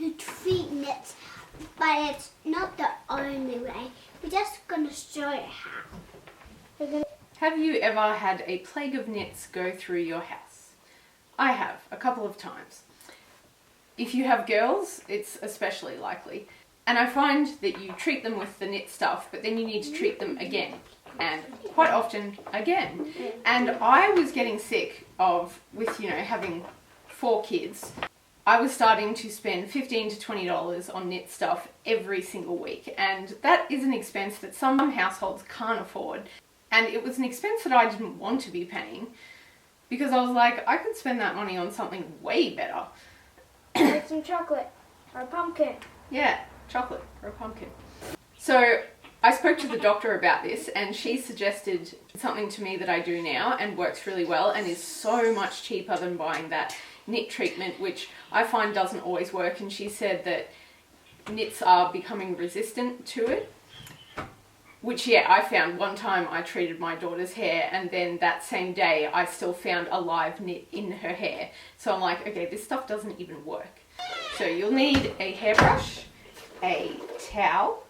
to treat nits, but it's not the only way. We're just going to show you how. Have you ever had a plague of nits go through your house? I have, a couple of times. If you have girls, it's especially likely. And I find that you treat them with the nit stuff, but then you need to treat them again, and quite often again. And I was getting sick of, having 4 kids. I was starting to spend $15 to $20 on nit stuff every single week, and that is an expense that some households can't afford. And it was an expense that I didn't want to be paying, because I was like, I could spend that money on something way better. Like some chocolate or a pumpkin. Yeah, chocolate or a pumpkin. So I spoke to the doctor about this, and she suggested something to me that I do now and works really well and is so much cheaper than buying that nit treatment, which I find doesn't always work. And she said that nits are becoming resistant to it, which, yeah, I found one time I treated my daughter's hair, and then that same day I still found a live nit in her hair. So I'm like, okay, this stuff doesn't even work. So you'll need a hairbrush, a towel,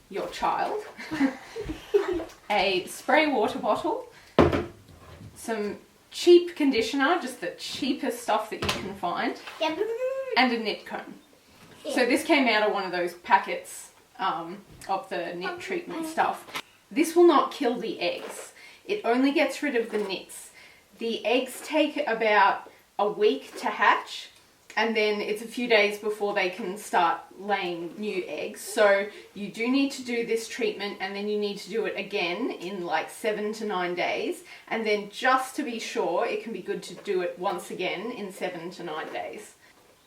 your child, a spray water bottle, some cheap conditioner, just the cheapest stuff that you can find, and a nit comb. So this came out of one of those packets of the nit treatment stuff. This will not kill the eggs. It only gets rid of the nits. The eggs take about a week to hatch, and then it's a few days before they can start laying new eggs. So you do need to do this treatment, and then you need to do it again in like 7 to 9 days. And then just to be sure, it can be good to do it once again in 7 to 9 days.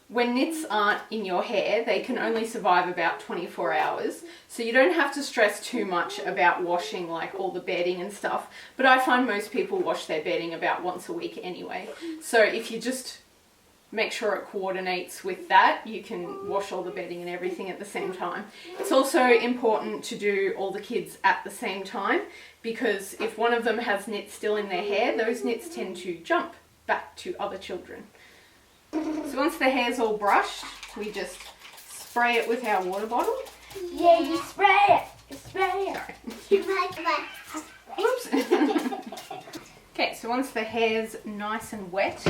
When nits aren't in your hair, they can only survive about 24 hours. So you don't have to stress too much about washing like all the bedding and stuff. But I find most people wash their bedding about once a week anyway. So if you just make sure it coordinates with that, you can wash all the bedding and everything at the same time. It's also important to do all the kids at the same time, because if one of them has nits still in their hair, those nits tend to jump back to other children. So once the hair's all brushed, we just spray it with our water bottle. Yeah, you spray it. You spray it. Oops. Okay, so once the hair's nice and wet,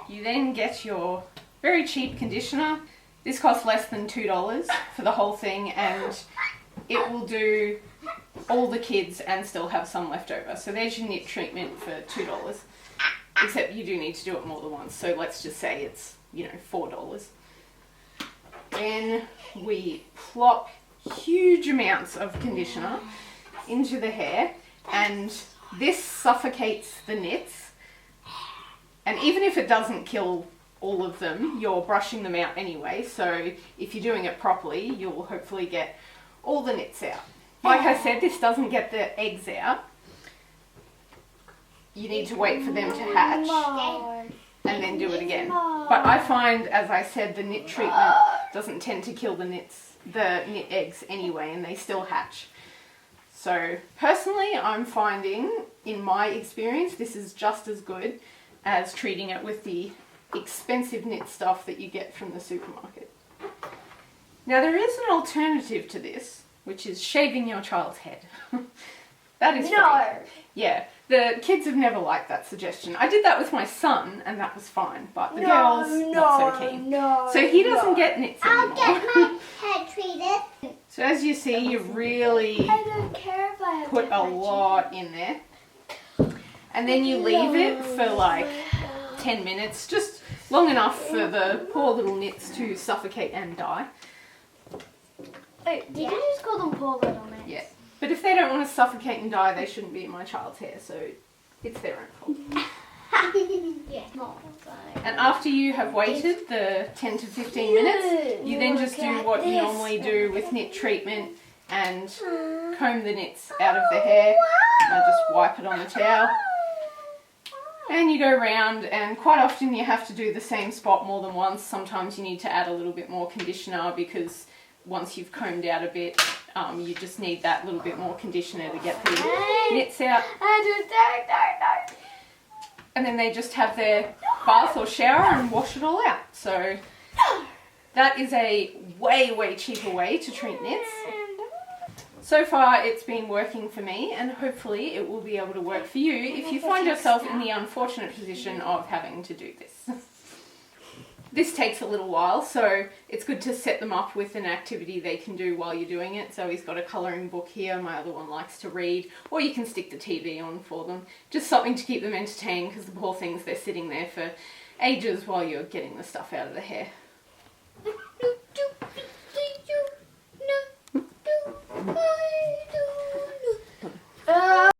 you then get your very cheap conditioner. This costs less than $2 for the whole thing, and it will do all the kids and still have some left over. So there's your nit treatment for $2. Except you do need to do it more than once, so let's just say it's, $4. Then we plop huge amounts of conditioner into the hair, and this suffocates the nits. And even if it doesn't kill all of them, you're brushing them out anyway, so if you're doing it properly, you'll hopefully get all the nits out. Like I said, this doesn't get the eggs out. You need to wait for them to hatch and then do it again. But I find, as I said, the nit treatment doesn't tend to kill the nit eggs anyway, and they still hatch. So personally, I'm finding, in my experience, this is just as good as treating it with the expensive nit stuff that you get from the supermarket. Now there is an alternative to this, which is shaving your child's head. That is free. Yeah, the kids have never liked that suggestion. I did that with my son, and that was fine, but the girls, not so keen. So he doesn't get nits anymore. I'll get my head treated. So as you see, you really put a lot in there. And then you leave it for like 10 minutes, just long enough for the poor little nits to suffocate and die. Wait, did you just call them poor little nits? Yeah. But if they don't want to suffocate and die, they shouldn't be in my child's hair, so it's their own fault. And after you have waited the 10 to 15 minutes, you then just do what you normally do with nit treatment and comb the nits out of the hair. I just wipe it on the towel. And you go around, and quite often you have to do the same spot more than once. Sometimes you need to add a little bit more conditioner, because once you've combed out a bit, you just need that little bit more conditioner to get the nits out. And then they just have their bath or shower and wash it all out. So that is a way cheaper way to treat nits. So far it's been working for me, and hopefully it will be able to work for you if you find yourself in the unfortunate position of having to do this. This takes a little while, so it's good to set them up with an activity they can do while you're doing it. So he's got a colouring book here, my other one likes to read, or you can stick the TV on for them. Just something to keep them entertained, because the poor things, they're sitting there for ages while you're getting the stuff out of the hair.